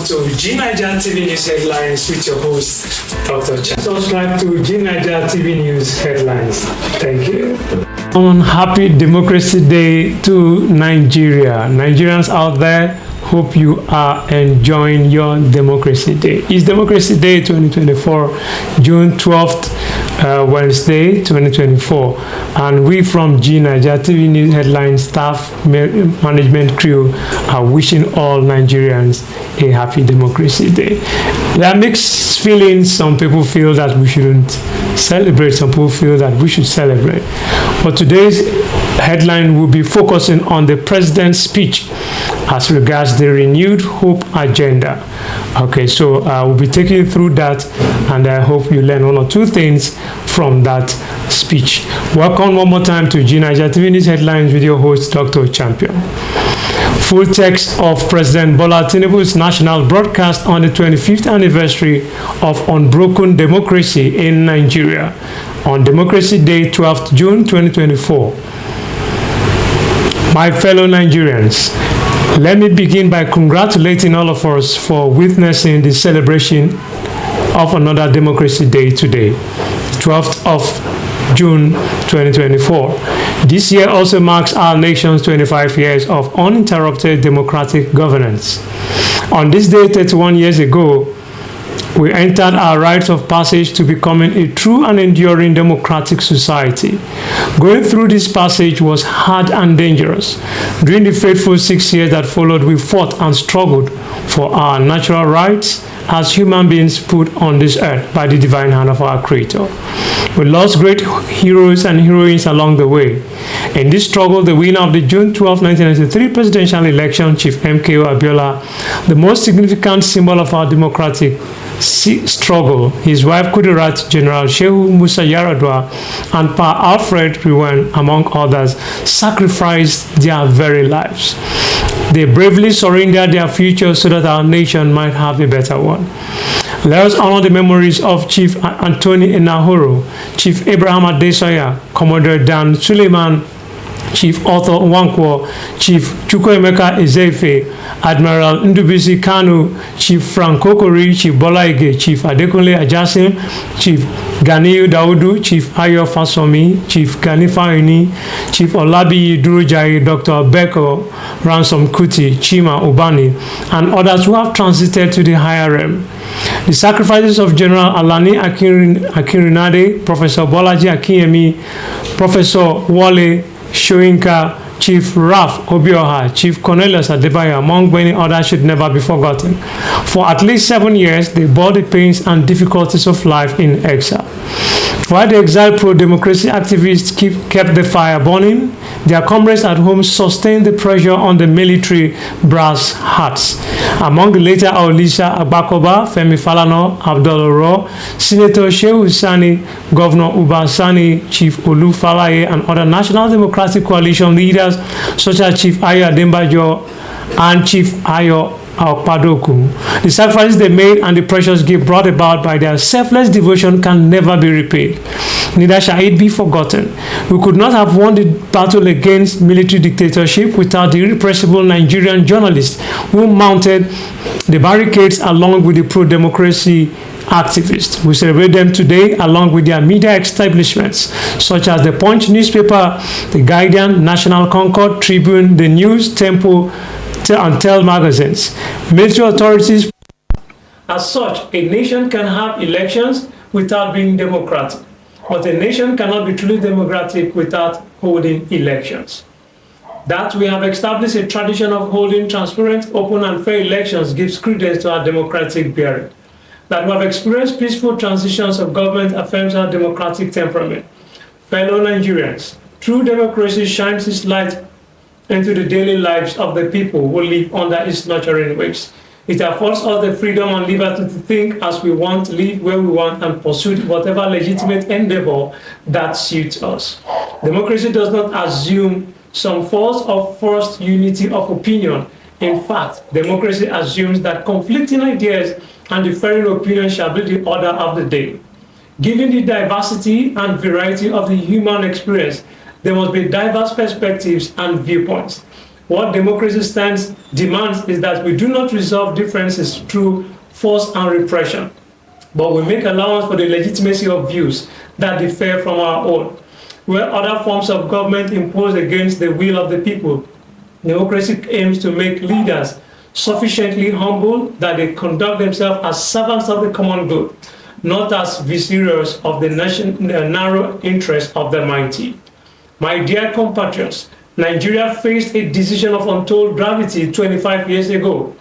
to G-Niger TV News Headlines with your host, Dr. Chan. Subscribe to G-Niger TV News Headlines. Thank you. On Happy Democracy Day to Nigeria. Nigerians out there, hope you are enjoying your Democracy Day. It's Democracy Day 2024, June 12th, Wednesday 2024. And we from G-Niger TV News Headline staff management crew are wishing all Nigerians a happy Democracy Day. There are mixed feelings. Some people feel that we shouldn't celebrate. Some people feel that we should celebrate. But today's headline will be focusing on the president's speech as regards the renewed hope agenda. Okay, so we'll be taking you through that, and I hope you learn one or two things from that speech. Welcome one more time to G-Niger TV News Headlines with your host, Dr. Champion. Full text of President Bola Tinubu's national broadcast on the 25th anniversary of unbroken democracy in Nigeria on Democracy Day, 12th June 2024. My fellow Nigerians, let me begin by congratulating all of us for witnessing the celebration of another Democracy Day today, 12th of June 2024. This year also marks our nation's 25 years of uninterrupted democratic governance. On this day 31 years ago, we entered our rites of passage to becoming a true and enduring democratic society. Going through this passage was hard and dangerous. During the fateful 6 years that followed, we fought and struggled for our natural rights as human beings put on this earth by the divine hand of our Creator. We lost great heroes and heroines along the way. In this struggle, the winner of the June 12, 1993 presidential election, Chief MKO Abiola, the most significant symbol of our democratic struggle, his wife Kudirat, General Shehu Musa Yaradua, and Pa Alfred Riwen, among others, sacrificed their very lives. They bravely surrendered their future so that our nation might have a better one. Let us honor the memories of Chief Anthony Enahoro, Chief Abraham Adesoya, Commodore Dan Suleiman, Chief Arthur Nwankwo, Chief Chukwuemeka Ezefe, Admiral Ndubisi Kanu, Chief Frank Kokori, Chief Bola Ige, Chief Adekunle Ajasim, Chief Ganiyu Daudu, Chief Ayo Fasomi, Chief Gani Fahimi, Chief Olabiyi Durojai, Dr. Beko Ransom Kuti, Chima Ubani, and others who have transited to the higher realm. The sacrifices of General Alani Akinrinade, Professor Bolaji Akinyemi, Professor Wale Soyinka, Chief Ralph Obioha, Chief Cornelius Adebayo, among many others, should never be forgotten. For at least 7 years, they bore the pains and difficulties of life in exile. While the exiled pro-democracy activists kept the fire burning, their comrades at home sustained the pressure on the military brass hats. Among the later Olisa Agbakoba, Femi Falana, Abdul Oro, Senator Shehu Sani, Governor Uba Sani, Chief Olu Falaye, and other National Democratic Coalition leaders such as Chief Ayo Adembajo and Chief Ayo Padoku. The sacrifices they made and the precious gift brought about by their selfless devotion can never be repaid. Neither shall it be forgotten. We could not have won the battle against military dictatorship without the irrepressible Nigerian journalists who mounted the barricades along with the pro-democracy activists. We celebrate them today along with their media establishments such as the Punch newspaper, the Guardian, National Concord, Tribune, the News, Tempo, and Tell magazines. Military authorities. As such, a nation can have elections without being democratic, but a nation cannot be truly democratic without holding elections. That we have established a tradition of holding transparent, open, and fair elections gives credence to our democratic bearing. That we have experienced peaceful transitions of government affirms our democratic temperament. Fellow Nigerians, true democracy shines its light into the daily lives of the people who live under its nurturing wings. It affords us the freedom and liberty to think as we want, live where we want, and pursue whatever legitimate endeavor that suits us. Democracy does not assume some false or forced unity of opinion. In fact, democracy assumes that conflicting ideas and differing opinions shall be the order of the day. Given the diversity and variety of the human experience, there must be diverse perspectives and viewpoints. What democracy stands demands is that we do not resolve differences through force and repression, but we make allowance for the legitimacy of views that differ from our own. Where other forms of government impose against the will of the people, democracy aims to make leaders sufficiently humble that they conduct themselves as servants of the common good, not as viziers of the narrow interests of the mighty. My dear compatriots, Nigeria faced a decision of untold gravity 25 years ago,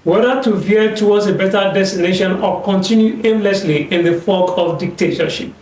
whether to veer towards a better destination or continue aimlessly in the fog of dictatorship.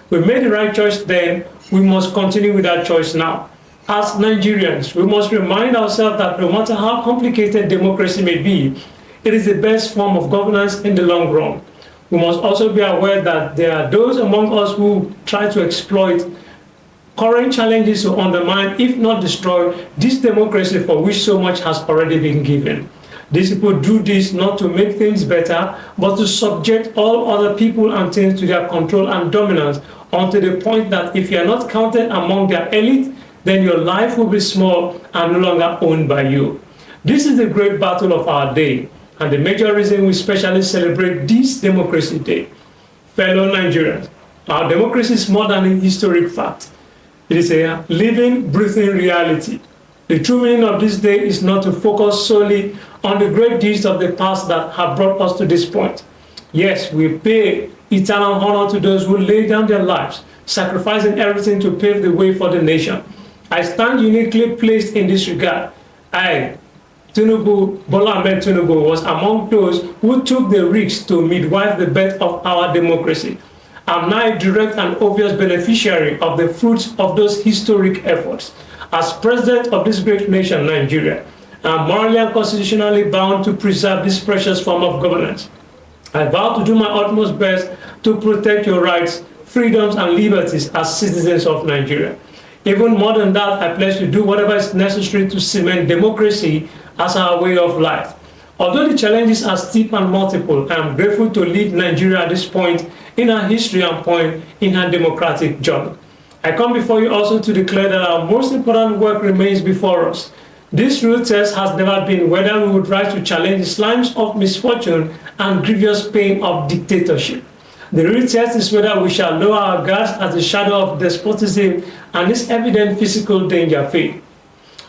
We made the right choice then, we must continue with that choice now. As Nigerians, we must remind ourselves that no matter how complicated democracy may be, it is the best form of governance in the long run. We must also be aware that there are those among us who try to exploit current challenges to undermine, if not destroy, this democracy for which so much has already been given. These people do this not to make things better, but to subject all other people and things to their control and dominance, unto the point that if you are not counted among their elite, then your life will be small and no longer owned by you. This is the great battle of our day, and the major reason we especially celebrate this Democracy Day. Fellow Nigerians, our democracy is more than a historic fact. It is a living, breathing reality. The true meaning of this day is not to focus solely on the great deeds of the past that have brought us to this point. Yes, we pay eternal honor to those who lay down their lives, sacrificing everything to pave the way for the nation. I stand uniquely placed in this regard. Bola Ahmed Tinubu, was among those who took the risk to midwife the birth of our democracy. I'm now a direct and obvious beneficiary of the fruits of those historic efforts. As president of this great nation, Nigeria, I'm morally and constitutionally bound to preserve this precious form of governance. I vow to do my utmost best to protect your rights, freedoms, and liberties as citizens of Nigeria. Even more than that, I pledge to do whatever is necessary to cement democracy as our way of life. Although the challenges are steep and multiple, I am grateful to lead Nigeria at this point in our history and point in our democratic journey. I come before you also to declare that our most important work remains before us. This real test has never been whether we would rise to challenge the slimes of misfortune and grievous pain of dictatorship. The real test is whether we shall lower our guards as the shadow of despotism and this evident physical danger fade.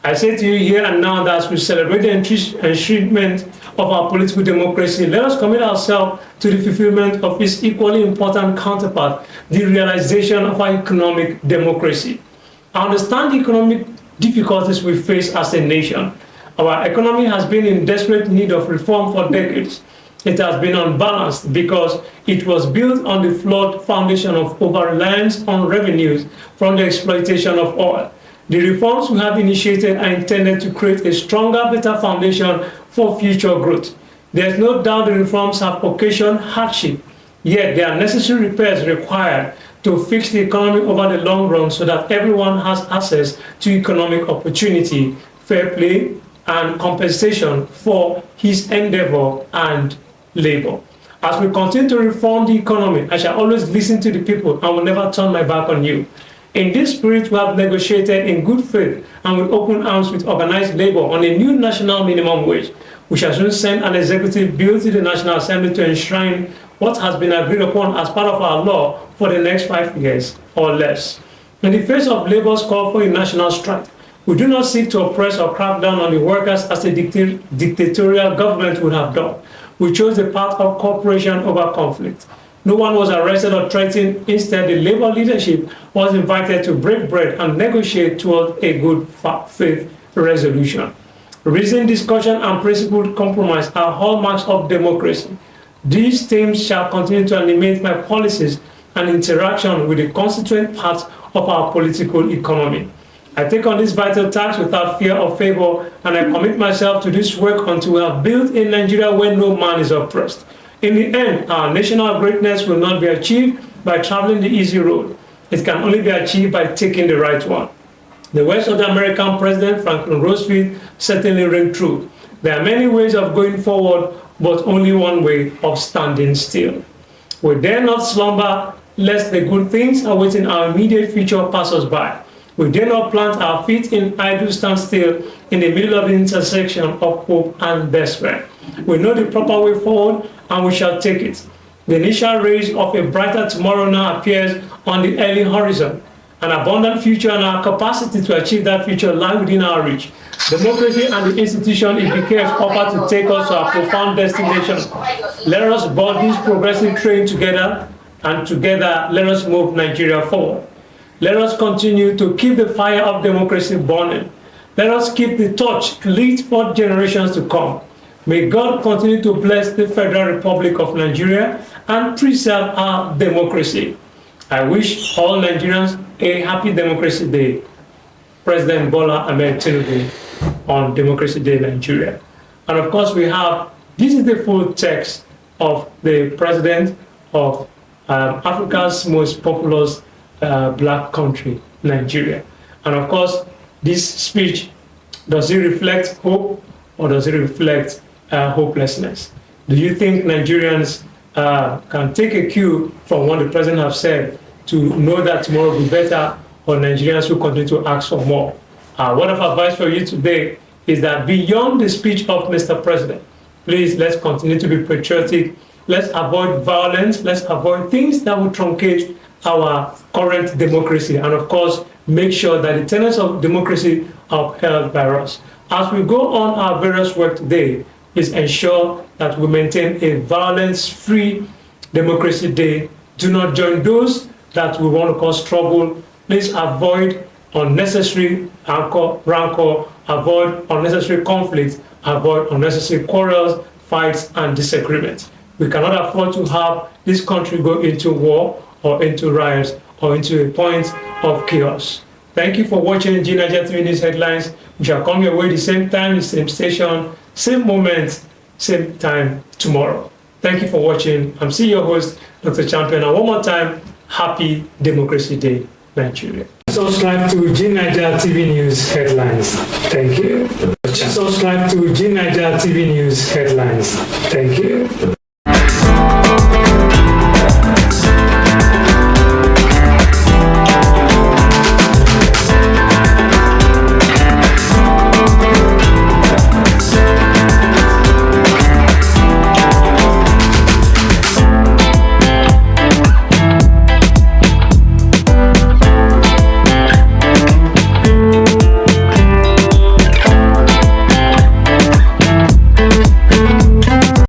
I say to you here and now that as we celebrate the enshrinement of our political democracy, let us commit ourselves to the fulfillment of its equally important counterpart, the realization of our economic democracy. I understand the economic difficulties we face as a nation. Our economy has been in desperate need of reform for decades. It has been unbalanced because it was built on the flawed foundation of over-reliance on revenues from the exploitation of oil. The reforms we have initiated are intended to create a stronger, better foundation for future growth. There is no doubt the reforms have occasioned hardship, yet there are necessary repairs required to fix the economy over the long run so that everyone has access to economic opportunity, fair play, and compensation for his endeavor and labor. As we continue to reform the economy, I shall always listen to the people and will never turn my back on you. In this spirit, we have negotiated in good faith and with open arms with organized labor on a new national minimum wage. We shall soon send an executive bill to the National Assembly to enshrine what has been agreed upon as part of our law for the next 5 years or less. In the face of labor's call for a national strike, we do not seek to oppress or crack down on the workers as a dictatorial government would have done. We chose the path of cooperation over conflict. No one was arrested or threatened. Instead, the labor leadership was invited to break bread and negotiate toward a good faith resolution. Reasoned discussion and principled compromise are hallmarks of democracy. These themes shall continue to animate my policies and interaction with the constituent parts of our political economy. I take on this vital task without fear or favor, and I commit myself to this work until we have built a Nigeria where no man is oppressed. In the end, our national greatness will not be achieved by traveling the easy road. It can only be achieved by taking the right one. The words of the American President Franklin Roosevelt certainly ring true. There are many ways of going forward, but only one way of standing still. We dare not slumber, lest the good things awaiting our immediate future pass us by. We dare not plant our feet in idle standstill in the middle of the intersection of hope and despair. We know the proper way forward, and we shall take it. The initial rays of a brighter tomorrow now appears on the early horizon. An abundant future and our capacity to achieve that future lie within our reach. Democracy and the institution it becomes offer to take us to our profound destination. Let us board this progressive train together, and together let us move Nigeria forward. Let us continue to keep the fire of democracy burning. Let us keep the torch lit for generations to come. May God continue to bless the Federal Republic of Nigeria and preserve our democracy. I wish all Nigerians a happy Democracy Day. President Bola Ahmed Tinubu on Democracy Day Nigeria. And of course this is the full text of the President of Africa's most populous black country, Nigeria. And of course, this speech, does it reflect hope or does it reflect hopelessness? Do you think Nigerians can take a cue from what the President has said to know that tomorrow will be better, or Nigerians will continue to ask for more? Word of advice for you today is that beyond the speech of Mr. President, please let's continue to be patriotic. Let's avoid violence. Let's avoid things that will truncate our current democracy. And of course, make sure that the tenets of democracy are upheld by us. As we go on our various work today, please ensure that we maintain a violence-free Democracy Day. Do not join those that will want to cause trouble. Please avoid unnecessary rancor, avoid unnecessary conflicts, avoid unnecessary quarrels, fights, and disagreements. We cannot afford to have this country go into war or into riots or into a point of chaos. Thank you for watching GNigeria TV News Headlines. We shall come your way the same time, the same station, same moment, same time tomorrow. Thank you for watching. I'm still your host, Dr. Champion. And one more time, happy Democracy Day, Nigeria. Subscribe to GNigeria TV News Headlines. Thank you. Subscribe to GNigeria TV News Headlines. Thank you.